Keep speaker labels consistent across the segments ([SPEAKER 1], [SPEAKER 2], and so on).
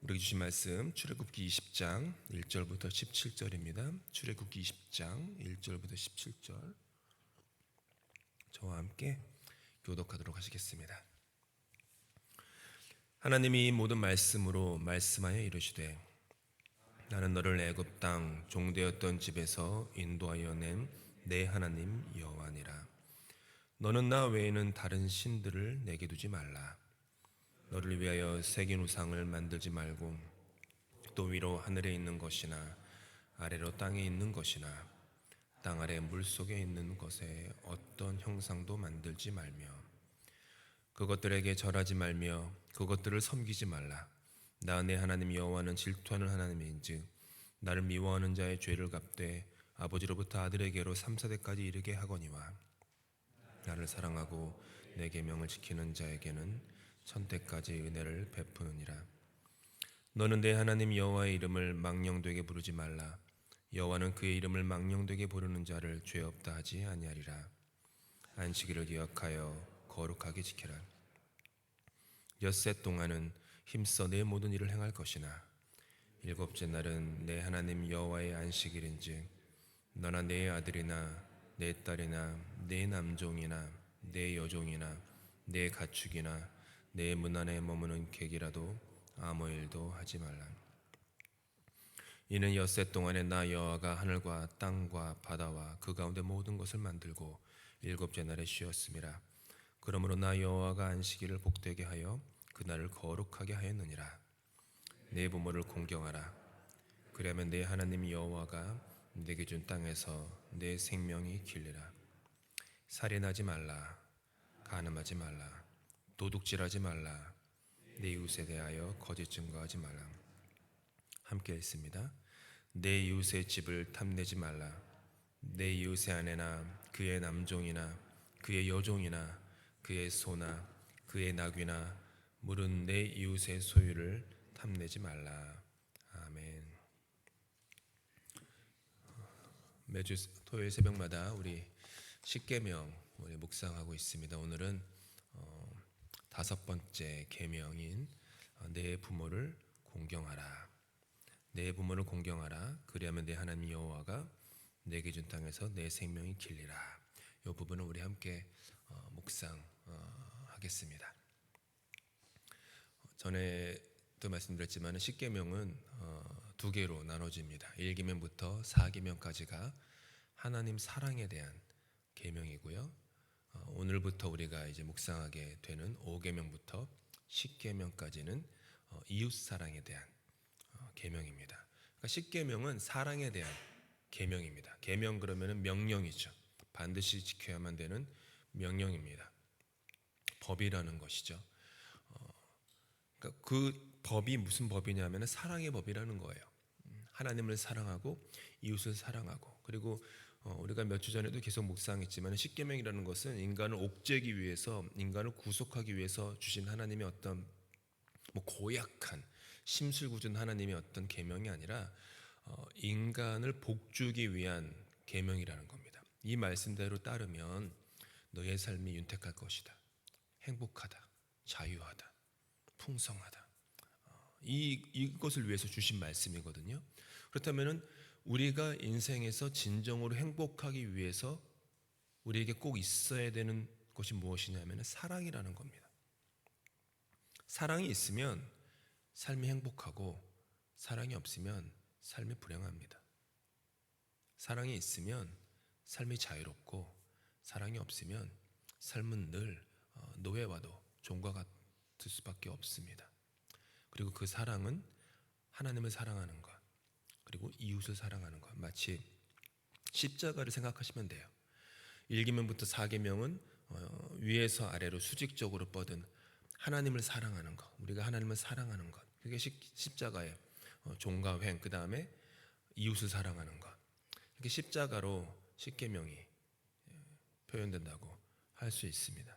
[SPEAKER 1] 우리 주신 말씀 출애굽기 20장 1절부터 17절입니다. 출애굽기 20장 1절부터 17절 저와 함께 교독하도록 하시겠습니다. 하나님이 모든 말씀으로 말씀하여 이르시되 나는 너를 애굽 땅 종되었던 집에서 인도하여 낸 내 하나님 여호와니라. 너는 나 외에는 다른 신들을 내게 두지 말라. 너를 위하여 새긴 우상을 만들지 말고 또 위로 하늘에 있는 것이나 아래로 땅에 있는 것이나 땅 아래 물속에 있는 것에 어떤 형상도 만들지 말며 그것들에게 절하지 말며 그것들을 섬기지 말라. 나 내 하나님 여호와는 질투하는 하나님인즉 나를 미워하는 자의 죄를 갚되 아버지로부터 아들에게로 3, 4대까지 이르게 하거니와 나를 사랑하고 내 계명을 지키는 자에게는 천대까지 은혜를 베푸느니라. 너는 내 하나님 여호와의 이름을 망령되게 부르지 말라. 여호와는 그의 이름을 망령되게 부르는 자를 죄 없다 하지 아니하리라. 안식일을 기억하여 거룩하게 지키라. 엿새 동안은 힘써 내 모든 일을 행할 것이나 일곱째 날은 내 하나님 여호와의 안식일인즉 너나 내 아들이나 내 딸이나 내 남종이나 내 여종이나 내 가축이나 내 문 안에 머무는 객이라도 아무 일도 하지 말라. 이는 엿새 동안에 나 여호와가 하늘과 땅과 바다와 그 가운데 모든 것을 만들고 일곱째 날에 쉬었음이라. 그러므로 나 여호와가 안식일을 복되게 하여 그날을 거룩하게 하였느니라. 내 부모를 공경하라. 그러면 내 하나님 여호와가 내게 준 땅에서 내 생명이 길리라. 살인하지 말라. 간음하지 말라. 도둑질하지 말라. 내 이웃에 대하여 거짓 증거하지 말라. 함께 읽습니다. 내 이웃의 집을 탐내지 말라. 내 이웃의 아내나 그의 남종이나 그의 여종이나 그의 소나 그의 나귀나 물은 내 이웃의 소유를 탐내지 말라. 아멘. 매주 토요일 새벽마다 우리 십계명 우리 묵상하고 있습니다. 오늘은 5번째 계명인 내 부모를 공경하라. 내 부모를 공경하라. 그리하면 내 하나님 여호와가 내게 준 땅에서 내 생명이 길리라. 이 부분을 우리 함께 묵상하겠습니다. 전에도 말씀드렸지만 십계명은 2개로 나눠집니다. 1계명부터 4계명까지가 하나님 사랑에 대한 계명이고요. 오늘부터 우리가 이제 묵상하게 되는 5계명부터 10계명까지는 이웃 사랑에 대한 계명입니다. 그러니까 10계명은 사랑에 대한 계명입니다. 계명 그러면은 명령이죠. 반드시 지켜야만 되는 명령입니다. 법이라는 것이죠. 그러니까 그 법이 무슨 법이냐면 사랑의 법이라는 거예요. 하나님을 사랑하고 이웃을 사랑하고 그리고 우리가 몇 주 전에도 계속 묵상했지만 십계명이라는 것은 인간을 옥죄기 위해서 인간을 구속하기 위해서 주신 하나님의 어떤 고약한 심술궂은 하나님의 어떤 계명이 아니라 인간을 복주기 위한 계명이라는 겁니다. 이 말씀대로 따르면 너의 삶이 윤택할 것이다. 행복하다. 자유하다. 풍성하다. 이것을 위해서 주신 말씀이거든요. 그렇다면은 우리가 인생에서 진정으로 행복하기 위해서 우리에게 꼭 있어야 되는 것이 무엇이냐면 사랑이라는 겁니다. 사랑이 있으면 삶이 행복하고 사랑이 없으면 삶이 불행합니다. 사랑이 있으면 삶이 자유롭고 사랑이 없으면 삶은 늘 노예와도 종과 같을 수밖에 없습니다. 그리고 그 사랑은 하나님을 사랑하는 것 그리고 이웃을 사랑하는 것 마치 십자가를 생각하시면 돼요. 1계명부터 4계명은 위에서 아래로 수직적으로 뻗은 하나님을 사랑하는 것 우리가 하나님을 사랑하는 것 그게 십자가의 종과 횡 그 다음에 이웃을 사랑하는 것 이렇게 십자가로 십계명이 표현된다고 할 수 있습니다.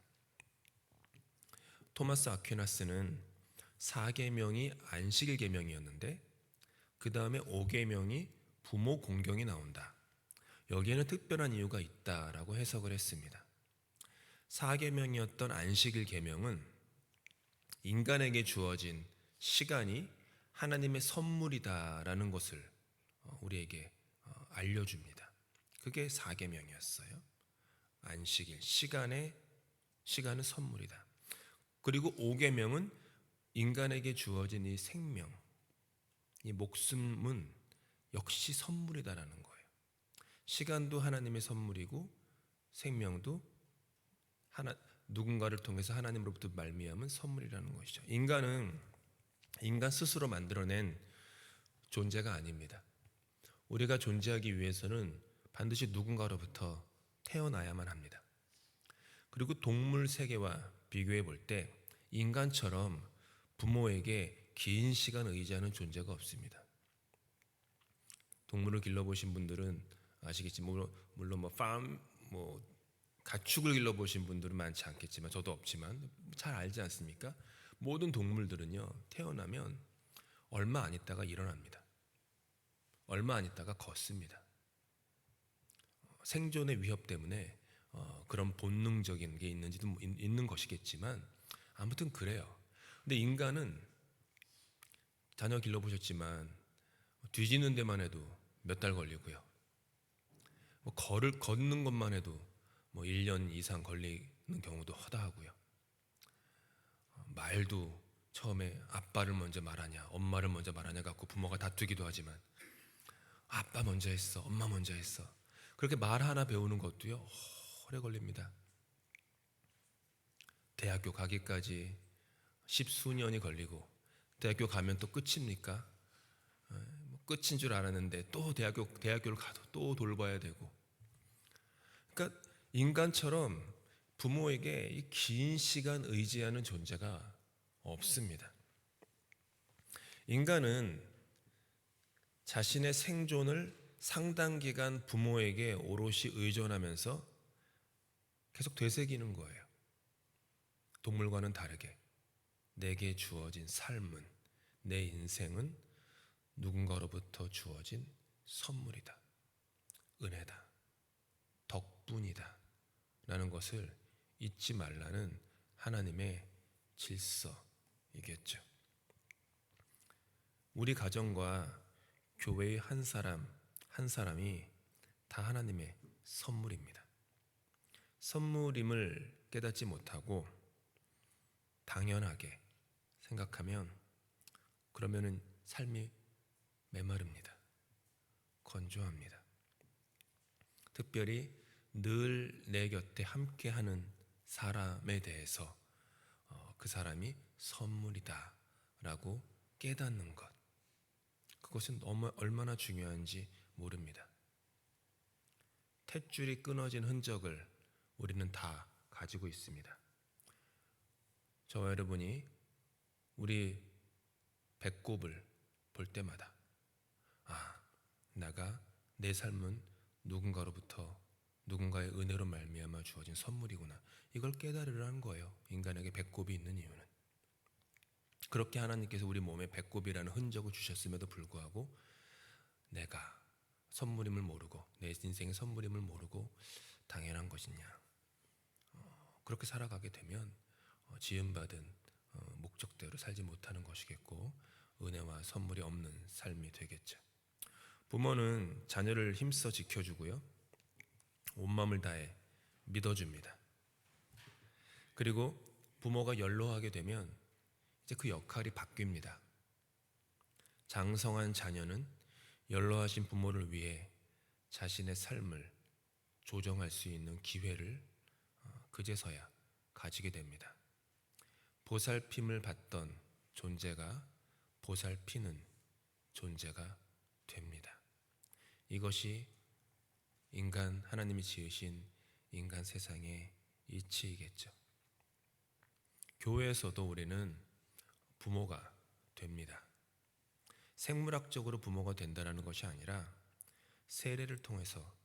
[SPEAKER 1] 토마스 아퀴나스는 4계명이 안식일 계명이었는데 그 다음에 5계명이 부모 공경이 나온다. 여기에는 특별한 이유가 있다라고 해석을 했습니다. 4계명이었던 안식일 계명은 인간에게 주어진 시간이 하나님의 선물이다라는 것을 우리에게 알려줍니다. 그게 4계명이었어요. 안식일, 시간은 선물이다. 그리고 5계명은 인간에게 주어진 이 생명, 이 목숨은 역시 선물이다라는 거예요. 시간도 하나님의 선물이고 생명도 누군가를 통해서 하나님으로부터 말미암은 선물이라는 것이죠. 인간 스스로 만들어낸 존재가 아닙니다. 우리가 존재하기 위해서는 반드시 누군가로부터 태어나야만 합니다. 그리고 동물 세계와 비교해 볼 때 인간처럼 부모에게 긴 시간 의지하는 존재가 없습니다. 동물을 길러보신 분들은 아시겠지만 물론 가축을 길러보신 분들은 많지 않겠지만 저도 없지만 잘 알지 않습니까? 모든 동물들은요 태어나면 얼마 안 있다가 일어납니다. 얼마 안 있다가 걷습니다. 생존의 위협 때문에 그런 본능적인 게 있는지도 있는 것이겠지만 아무튼 그래요. 근데 인간은 자녀 길러보셨지만 뒤지는 데만 해도 몇 달 걸리고요. 걷는 것만 해도 1년 이상 걸리는 경우도 허다하고요. 말도 처음에 아빠를 먼저 말하냐 엄마를 먼저 말하냐 갖고 부모가 다투기도 하지만 아빠 먼저 했어 엄마 먼저 했어 그렇게 말 하나 배우는 것도요 오래 걸립니다. 대학교 가기까지 십수년이 걸리고 대학교 가면 또 끝입니까? 끝인 줄 알았는데 또 대학교를 가도 또 돌봐야 되고. 그러니까 인간처럼 부모에게 이 긴 시간 의지하는 존재가 없습니다. 인간은 자신의 생존을 상당 기간 부모에게 오롯이 의존하면서 계속 되새기는 거예요. 동물과는 다르게 내게 주어진 삶은, 내 인생은 누군가로부터 주어진 선물이다, 은혜다, 덕분이다 라는 것을 잊지 말라는 하나님의 질서이겠죠. 우리 가정과 교회의 한 사람이 다 하나님의 선물입니다. 선물임을 깨닫지 못하고 당연하게 생각하면 그러면은 삶이 메마릅니다. 건조합니다. 특별히 늘 내 곁에 함께하는 사람에 대해서 그 사람이 선물이다라고 깨닫는 것, 그것은 얼마나 중요한지 모릅니다. 탯줄이 끊어진 흔적을 우리는 다 가지고 있습니다. 저와 여러분이 우리 배꼽을 볼 때마다 내 삶은 누군가의 은혜로 말미암아 주어진 선물이구나, 이걸 깨달으라는 거예요. 인간에게 배꼽이 있는 이유는 그렇게 하나님께서 우리 몸에 배꼽이라는 흔적을 주셨음에도 불구하고 내가 선물임을 모르고 내 인생의 선물임을 모르고 당연한 것이냐, 그렇게 살아가게 되면 지음받은 목적대로 살지 못하는 것이겠고 은혜와 선물이 없는 삶이 되겠죠. 부모는 자녀를 힘써 지켜주고요, 온 마음을 다해 믿어줍니다. 그리고 부모가 연로하게 되면 이제 그 역할이 바뀝니다. 장성한 자녀는 연로하신 부모를 위해 자신의 삶을 조정할 수 있는 기회를 그제서야 가지게 됩니다. 보살핌을 받던 존재가 보살피는 존재가 됩니다. 이것이 하나님이 지으신 인간 세상의 이치이겠죠. 교회에서도 우리는 부모가 됩니다. 생물학적으로 부모가 된다는 것이 아니라 세례를 통해서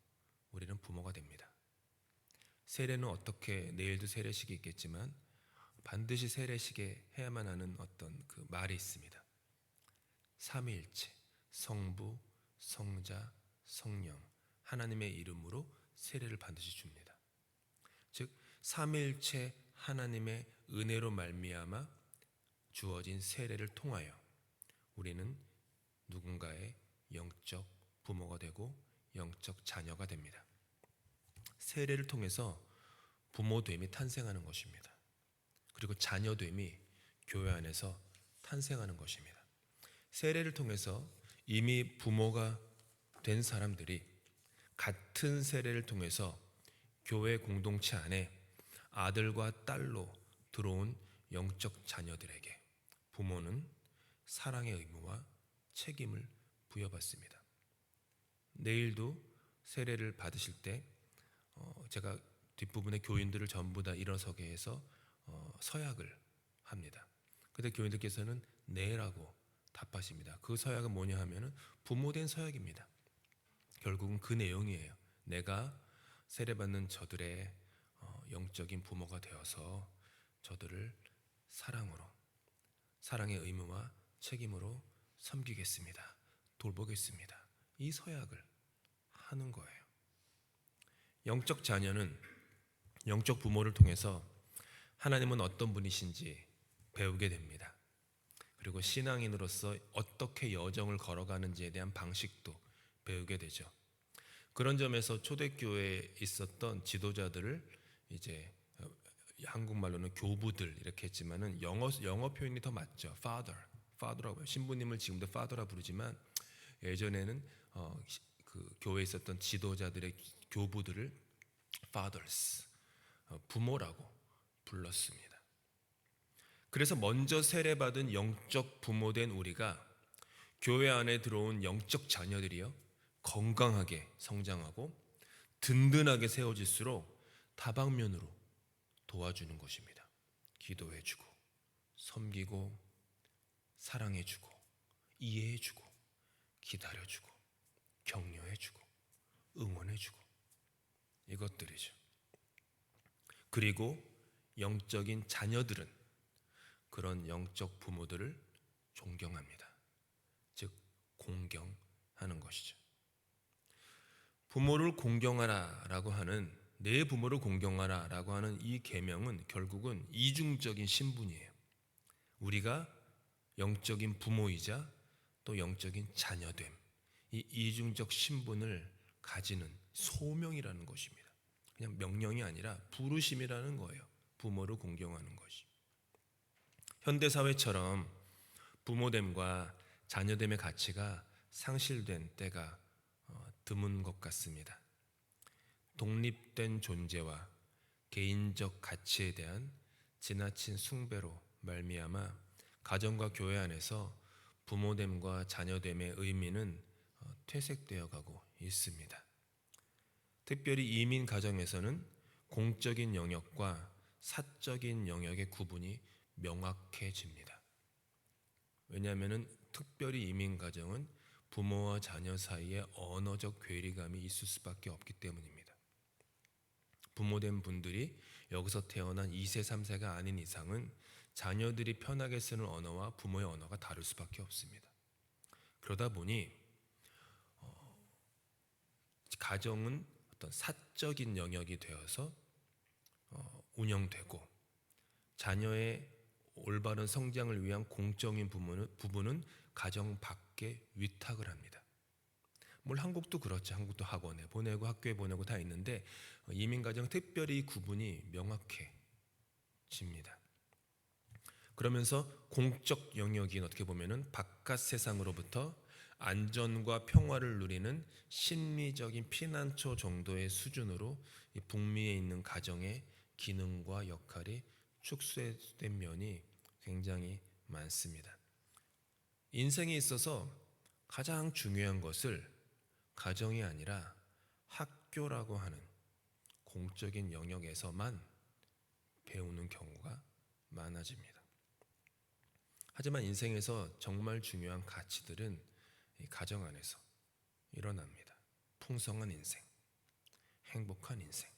[SPEAKER 1] 우리는 부모가 됩니다. 세례는 어떻게, 내일도 세례식이 있겠지만 반드시 세례식에 해야만 하는 어떤 그 말이 있습니다. 삼위일체, 성부, 성자, 성령, 하나님의 이름으로 세례를 반드시 줍니다. 즉 삼위일체 하나님의 은혜로 말미암아 주어진 세례를 통하여 우리는 누군가의 영적 부모가 되고 영적 자녀가 됩니다. 세례를 통해서 부모됨이 탄생하는 것입니다. 그리고 자녀됨이 교회 안에서 탄생하는 것입니다. 세례를 통해서 이미 부모가 된 사람들이 같은 세례를 통해서 교회 공동체 안에 아들과 딸로 들어온 영적 자녀들에게 부모는 사랑의 의무와 책임을 부여받습니다. 내일도 세례를 받으실 때 제가 뒷부분에 교인들을 전부 다 일어서게 해서 서약을 합니다. 그때 교인들께서는 네라고 답하십니다. 그 서약은 뭐냐 하면은 부모된 서약입니다. 결국은 그 내용이에요. 내가 세례받는 저들의 영적인 부모가 되어서 저들을 사랑으로, 사랑의 의무와 책임으로 섬기겠습니다. 돌보겠습니다. 이 서약을 하는 거예요. 영적 자녀는 영적 부모를 통해서 하나님은 어떤 분이신지 배우게 됩니다. 그리고 신앙인으로서 어떻게 여정을 걸어가는지에 대한 방식도 배우게 되죠. 그런 점에서 초대교회에 있었던 지도자들을 이제 한국말로는 교부들 이렇게 했지만은 영어 표현이 더 맞죠. father라고 해요. 신부님을 지금도 father라 부르지만 예전에는 그 교회에 있었던 지도자들의 교부들을 fathers, 부모라고 불렀습니다. 그래서 먼저 세례받은 영적 부모된 우리가 교회 안에 들어온 영적 자녀들이요 건강하게 성장하고 든든하게 세워질수록 다방면으로 도와주는 것입니다. 기도해주고 섬기고 사랑해주고 이해해주고 기다려주고 격려해주고 응원해주고 이것들이죠. 그리고 영적인 자녀들은 그런 영적 부모들을 존경합니다. 즉 공경하는 것이죠. 부모를 공경하라라고 하는 내 부모를 공경하라라고 하는 이 계명은 결국은 이중적인 신분이에요. 우리가 영적인 부모이자 또 영적인 자녀됨, 이 이중적 신분을 가지는 소명이라는 것입니다. 그냥 명령이 아니라 부르심이라는 거예요. 부모를 공경하는 것이. 현대사회처럼 부모됨과 자녀됨의 가치가 상실된 때가 드문 것 같습니다. 독립된 존재와 개인적 가치에 대한 지나친 숭배로 말미암아 가정과 교회 안에서 부모됨과 자녀됨의 의미는 퇴색되어 가고 있습니다. 특별히 이민 가정에서는 공적인 영역과 사적인 영역의 구분이 명확해집니다. 왜냐하면 특별히 이민 가정은 부모와 자녀 사이에 언어적 괴리감이 있을 수밖에 없기 때문입니다. 부모된 분들이 여기서 태어난 2세, 3세가 아닌 이상은 자녀들이 편하게 쓰는 언어와 부모의 언어가 다를 수밖에 없습니다. 그러다 보니 가정은 어떤 사적인 영역이 되어서 운영되고 자녀의 올바른 성장을 위한 공적인 부분은 가정 밖에 위탁을 합니다. 한국도 그렇죠. 한국도 학원에 보내고 학교에 보내고 다 있는데 이민가정 특별히 구분이 명확해집니다. 그러면서 공적 영역인 어떻게 보면은 바깥 세상으로부터 안전과 평화를 누리는 심리적인 피난처 정도의 수준으로 이 북미에 있는 가정의 기능과 역할이 축소된 면이 굉장히 많습니다. 인생에 있어서 가장 중요한 것을 가정이 아니라 학교라고 하는 공적인 영역에서만 배우는 경우가 많아집니다. 하지만 인생에서 정말 중요한 가치들은 이 가정 안에서 일어납니다. 풍성한 인생, 행복한 인생,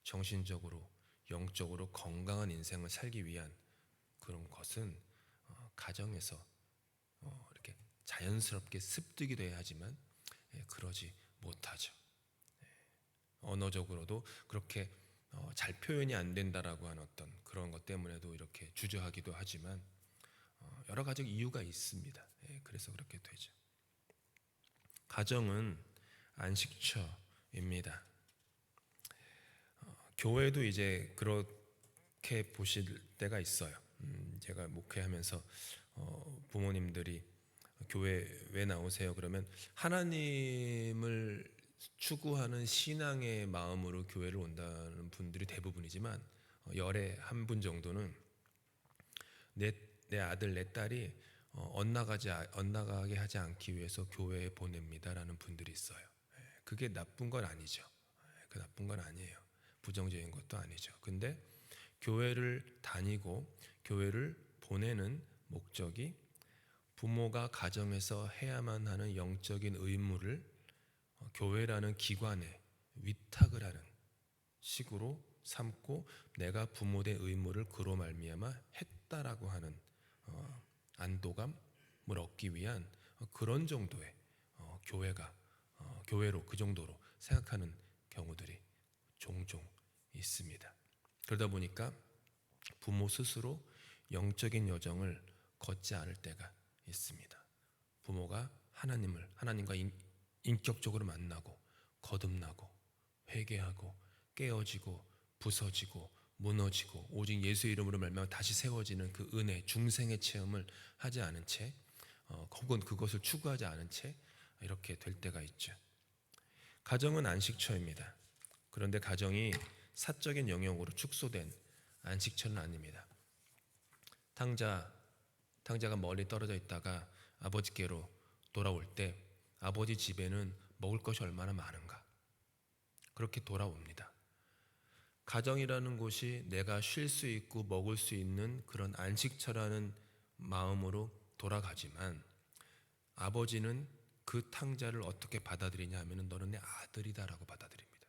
[SPEAKER 1] 정신적으로 영적으로 건강한 인생을 살기 위한 그런 것은 가정에서 이렇게 자연스럽게 습득이 돼야 하지만 그러지 못하죠. 언어적으로도 그렇게 잘 표현이 안 된다라고 하는 어떤 그런 것 때문에도 이렇게 주저하기도 하지만 여러 가지 이유가 있습니다. 그래서 그렇게 되죠. 가정은 안식처입니다. 교회도 이제 그렇게 보실 때가 있어요. 제가 목회하면서 부모님들이 교회 왜 나오세요? 그러면 하나님을 추구하는 신앙의 마음으로 교회를 온다는 분들이 대부분이지만 열에 한 분 정도는 내 아들 내 딸이 엇나가게 하지 않기 위해서 교회에 보냅니다라는 분들이 있어요. 그게 나쁜 건 아니죠. 그 나쁜 건 아니에요. 부정적인 것도 아니죠. 근데 교회를 다니고 교회를 보내는 목적이 부모가 가정에서 해야만 하는 영적인 의무를 교회라는 기관에 위탁을 하는 식으로 삼고 내가 부모된 의무를 그로 말미암아 했다라고 하는 안도감을 얻기 위한 그런 정도의 교회가 교회로 그 정도로 생각하는 경우들이 종종 있습니다. 그러다 보니까 부모 스스로 영적인 여정을 걷지 않을 때가 있습니다. 부모가 하나님과 인격적으로 만나고 거듭나고 회개하고 깨어지고 부서지고 무너지고 오직 예수의 이름으로 말미암아 다시 세워지는 그 은혜 중생의 체험을 하지 않은 채 혹은 그것을 추구하지 않은 채 이렇게 될 때가 있죠. 가정은 안식처입니다. 그런데 가정이 사적인 영역으로 축소된 안식처는 아닙니다. 탕자가 멀리 떨어져 있다가 아버지께로 돌아올 때 아버지 집에는 먹을 것이 얼마나 많은가. 그렇게 돌아옵니다. 가정이라는 곳이 내가 쉴 수 있고 먹을 수 있는 그런 안식처라는 마음으로 돌아가지만 아버지는 그 탕자를 어떻게 받아들이냐 하면 너는 내 아들이다라고 받아들입니다.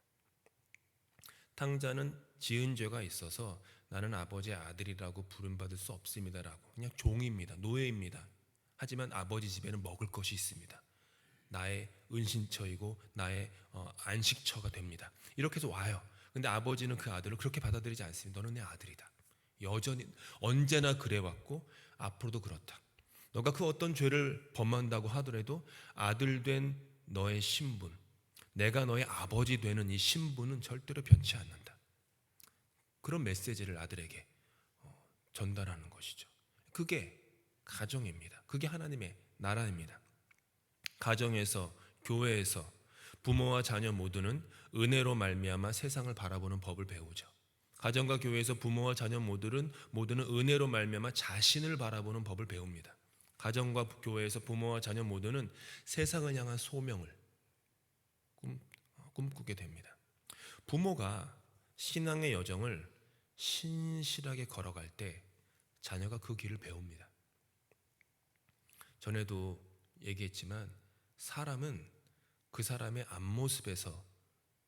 [SPEAKER 1] 탕자는 지은 죄가 있어서 나는 아버지의 아들이라고 부름받을 수 없습니다라고 그냥 종입니다. 노예입니다. 하지만 아버지 집에는 먹을 것이 있습니다. 나의 은신처이고 나의 안식처가 됩니다. 이렇게 해서 와요. 근데 아버지는 그 아들을 그렇게 받아들이지 않습니다. 너는 내 아들이다. 여전히 언제나 그래왔고 앞으로도 그렇다. 너가 그 어떤 죄를 범한다고 하더라도 아들 된 너의 신분, 내가 너의 아버지 되는 이 신분은 절대로 변치 않는다. 그런 메시지를 아들에게 전달하는 것이죠. 그게 가정입니다. 그게 하나님의 나라입니다. 가정에서 교회에서 부모와 자녀 모두는 은혜로 말미암아 세상을 바라보는 법을 배우죠. 가정과 교회에서 부모와 자녀 모두는 은혜로 말미암아 자신을 바라보는 법을 배웁니다. 가정과 교회에서 부모와 자녀 모두는 세상을 향한 소명을 꿈꾸게 됩니다. 부모가 신앙의 여정을 신실하게 걸어갈 때 자녀가 그 길을 배웁니다. 전에도 얘기했지만 사람은 그 사람의 앞모습에서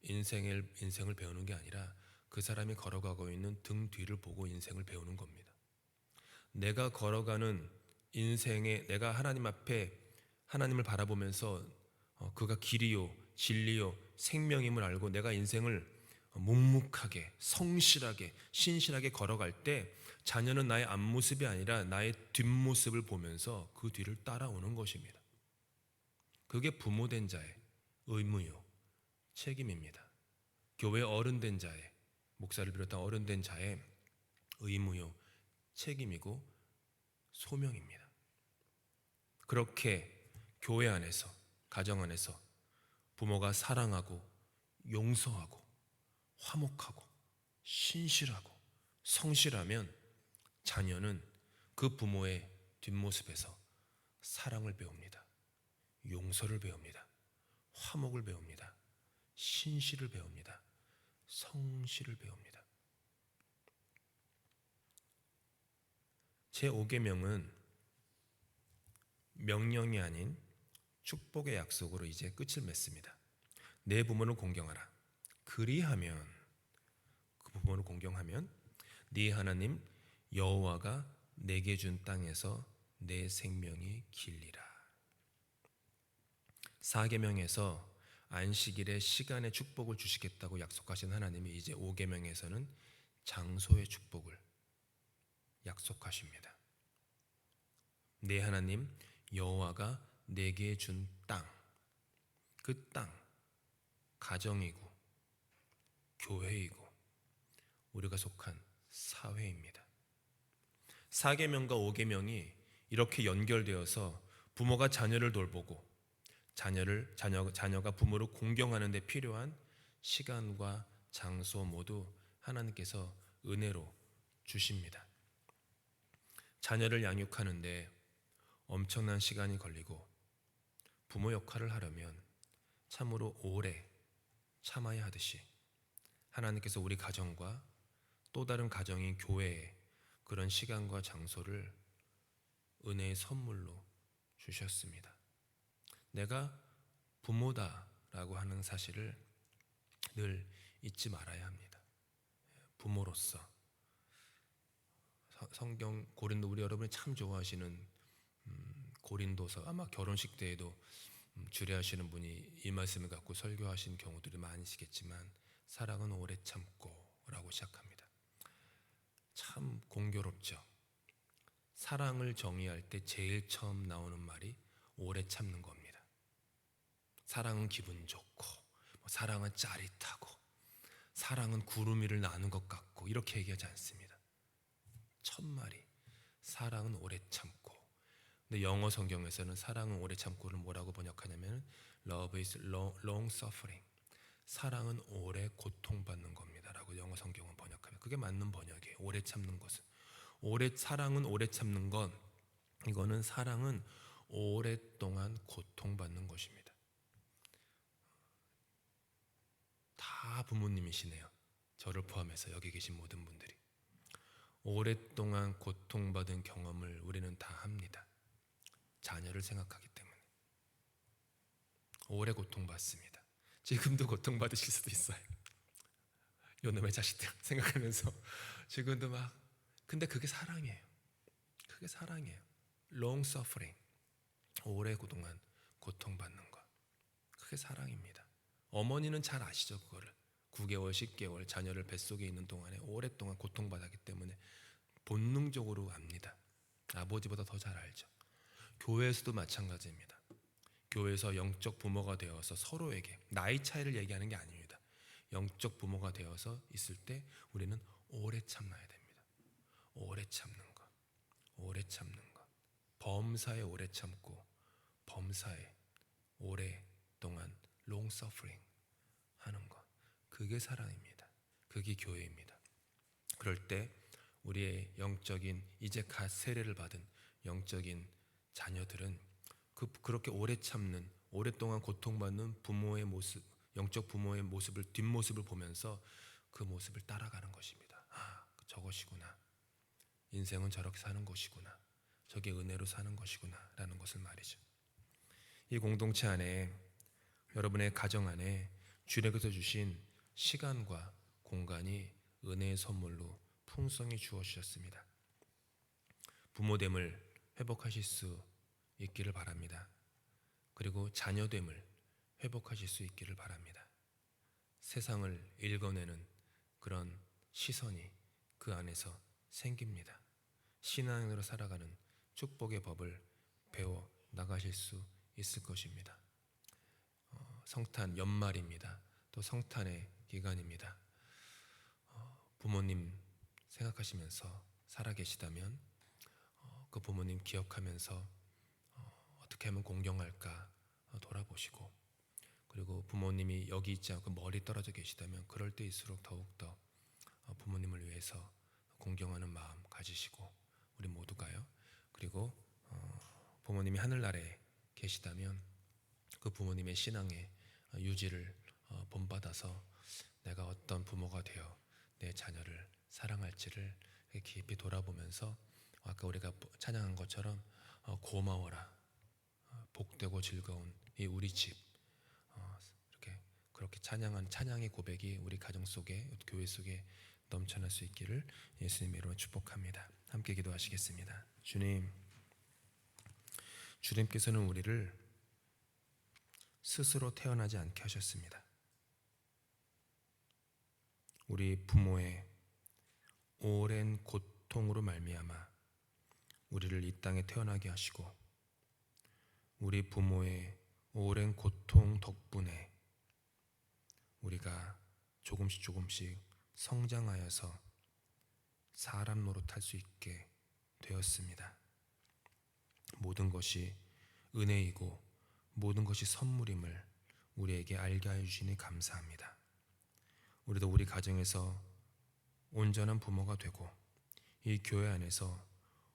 [SPEAKER 1] 인생을 배우는 게 아니라 그 사람이 걸어가고 있는 등 뒤를 보고 인생을 배우는 겁니다. 내가 걸어가는 인생에 내가 하나님 앞에 하나님을 바라보면서 그가 길이요 진리요 생명임을 알고 내가 인생을 묵묵하게 성실하게 신실하게 걸어갈 때 자녀는 나의 앞모습이 아니라 나의 뒷모습을 보면서 그 뒤를 따라오는 것입니다. 그게 부모된 자의 의무요 책임입니다. 교회 어른된 자의 목사를 비롯한 어른된 자의 의무요 책임이고 소명입니다. 그렇게 교회 안에서 가정 안에서 부모가 사랑하고 용서하고 화목하고 신실하고 성실하면 자녀는 그 부모의 뒷모습에서 사랑을 배웁니다. 용서를 배웁니다. 화목을 배웁니다. 신실을 배웁니다. 성실을 배웁니다. 제5계명은 명령이 아닌 축복의 약속으로 이제 끝을 맺습니다. 내 부모를 공경하라. 그리하면 그 부모를 공경하면 네 하나님 여호와가 내게 준 땅에서 내 생명이 길리라. 4계명에서 안식일에 시간의 축복을 주시겠다고 약속하신 하나님이 이제 5계명에서는 장소의 축복을 약속하십니다. 네 하나님 여호와가 내게 준 땅, 그 땅, 가정이고 교회이고 우리가 속한 사회입니다. 4계명과 5계명이 이렇게 연결되어서 부모가 자녀를 돌보고 자녀가 부모를 공경하는 데 필요한 시간과 장소 모두 하나님께서 은혜로 주십니다. 자녀를 양육하는데 엄청난 시간이 걸리고 부모 역할을 하려면 참으로 오래 참아야 하듯이 하나님께서 우리 가정과 또 다른 가정인 교회에 그런 시간과 장소를 은혜의 선물로 주셨습니다. 내가 부모다라고 하는 사실을 늘 잊지 말아야 합니다. 부모로서 성경 고린도 우리 여러분이 참 좋아하시는 고린도서 아마 결혼식 때에도 주례하시는 분이 이 말씀을 갖고 설교하신 경우들이 많으시겠지만 사랑은 오래 참고라고 시작합니다. 참 공교롭죠. 사랑을 정의할 때 제일 처음 나오는 말이 오래 참는 겁니다. 사랑은 기분 좋고 사랑은 짜릿하고 사랑은 구름 위를 나는 것 같고 이렇게 얘기하지 않습니다. 첫 말이 사랑은 오래 참고. 근데 영어 성경에서는 사랑은 오래 참고를 뭐라고 번역하냐면 Love is long suffering. 사랑은 오래 고통받는 겁니다 라고 영어 성경은 번역하면 그게 맞는 번역이에요. 오래 참는 것은 사랑은 오래 참는 건 이거는 사랑은 오랫동안 고통받는 것입니다. 다 부모님이시네요. 저를 포함해서 여기 계신 모든 분들이 오랫동안 고통받은 경험을 우리는 다 합니다. 자녀를 생각하기 때문에 오래 고통받습니다. 지금도 고통받으실 수도 있어요. 요놈의 자식들 생각하면서 지금도 막 근데 그게 사랑이에요. 그게 사랑이에요. long suffering 오래 그동안 고통받는 것 그게 사랑입니다. 어머니는 잘 아시죠 그거를 9개월 10개월 자녀를 뱃속에 있는 동안에 오랫동안 고통받았기 때문에 본능적으로 압니다. 아버지보다 더 잘 알죠. 교회에서도 마찬가지입니다. 교회에서 영적 부모가 되어서 서로에게 나이 차이를 얘기하는 게 아닙니다. 영적 부모가 되어서 있을 때 우리는 오래 참아야 됩니다. 오래 참는 것, 오래 참는 것. 범사에 오래 참고 범사에 오랫동안 long suffering 하는 것. 그게 사랑입니다. 그게 교회입니다. 그럴 때 우리의 영적인 이제 갓 세례를 받은 영적인 자녀들은 그렇게 오래 참는 오랫동안 고통받는 부모의 모습, 영적 부모의 모습을 뒷모습을 보면서 그 모습을 따라가는 것입니다. 아, 저것이구나. 인생은 저렇게 사는 것이구나. 저게 은혜로 사는 것이구나 라는 것을 말이죠. 이 공동체 안에 여러분의 가정 안에 주님께서 주신 시간과 공간이 은혜의 선물로 풍성히 주어주셨습니다. 부모됨을 회복하실 수 있기를 바랍니다. 그리고 자녀됨을 회복하실 수 있기를 바랍니다. 세상을 읽어내는 그런 시선이 그 안에서 생깁니다. 신앙으로 살아가는 축복의 법을 배워 나가실 수 있을 것입니다. 성탄 연말입니다. 또 성탄의 기간입니다. 부모님 생각하시면서 살아계시다면 그 부모님 기억하면서 어떻게 하면 공경할까 돌아보시고 그리고 부모님이 여기 있지 않고 멀리 떨어져 계시다면 그럴 때일수록 더욱더 부모님을 위해서 공경하는 마음 가지시고 우리 모두가요. 그리고 부모님이 하늘나라에 계시다면 그 부모님의 신앙의 유지를 본받아서 내가 어떤 부모가 되어 내 자녀를 사랑할지를 깊이 돌아보면서 아까 우리가 찬양한 것처럼 고마워라 복되고 즐거운 이 우리 집 이렇게 그렇게 찬양한 찬양의 고백이 우리 가정 속에 교회 속에 넘쳐날 수 있기를 예수님의 이름으로 축복합니다. 함께 기도하시겠습니다. 주님께서는 우리를 스스로 태어나지 않게 하셨습니다. 우리 부모의 오랜 고통으로 말미암아 우리를 이 땅에 태어나게 하시고 우리 부모의 오랜 고통 덕분에 우리가 조금씩 성장하여서 사람 노릇할 수 있게 되었습니다. 모든 것이 은혜이고 모든 것이 선물임을 우리에게 알게 해주시니 감사합니다. 우리도 우리 가정에서 온전한 부모가 되고 이 교회 안에서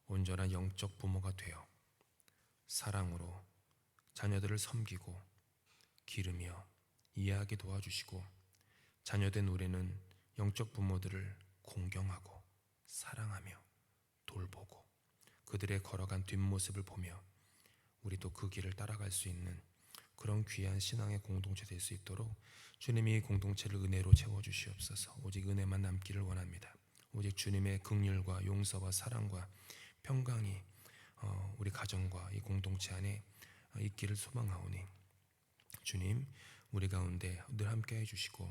[SPEAKER 1] 온전한 영적 부모가 되어 사랑으로 자녀들을 섬기고 기르며 이해하게 도와주시고 자녀된 우리는 영적 부모들을 공경하고 사랑하며 돌보고 그들의 걸어간 뒷모습을 보며 우리도 그 길을 따라갈 수 있는 그런 귀한 신앙의 공동체 될 수 있도록 주님이 이 공동체를 은혜로 채워주시옵소서. 오직 은혜만 남기를 원합니다. 오직 주님의 긍휼과 용서와 사랑과 평강이 우리 가정과 이 공동체 안에 있기를 소망하오니 주님 우리 가운데 늘 함께 해주시고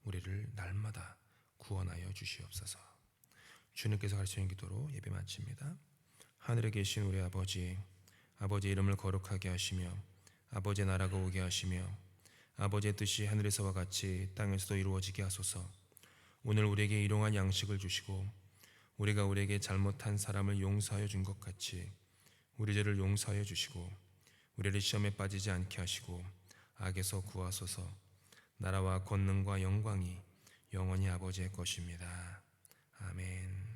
[SPEAKER 1] 우리를 날마다 구원하여 주시옵소서. 주님께서 가르치는 기도로 예배 마칩니다. 하늘에 계신 우리 아버지, 아버지의 이름을 거룩하게 하시며 아버지의 나라가 오게 하시며 아버지의 뜻이 하늘에서와 같이 땅에서도 이루어지게 하소서. 오늘 우리에게 일용할 양식을 주시고 우리가 우리에게 잘못한 사람을 용서하여 준 것 같이 우리 죄를 용서하여 주시고 우리를 시험에 빠지지 않게 하시고 악에서 구하소서. 나라와 권능과 영광이 영원히 아버지의 것입니다. 아멘.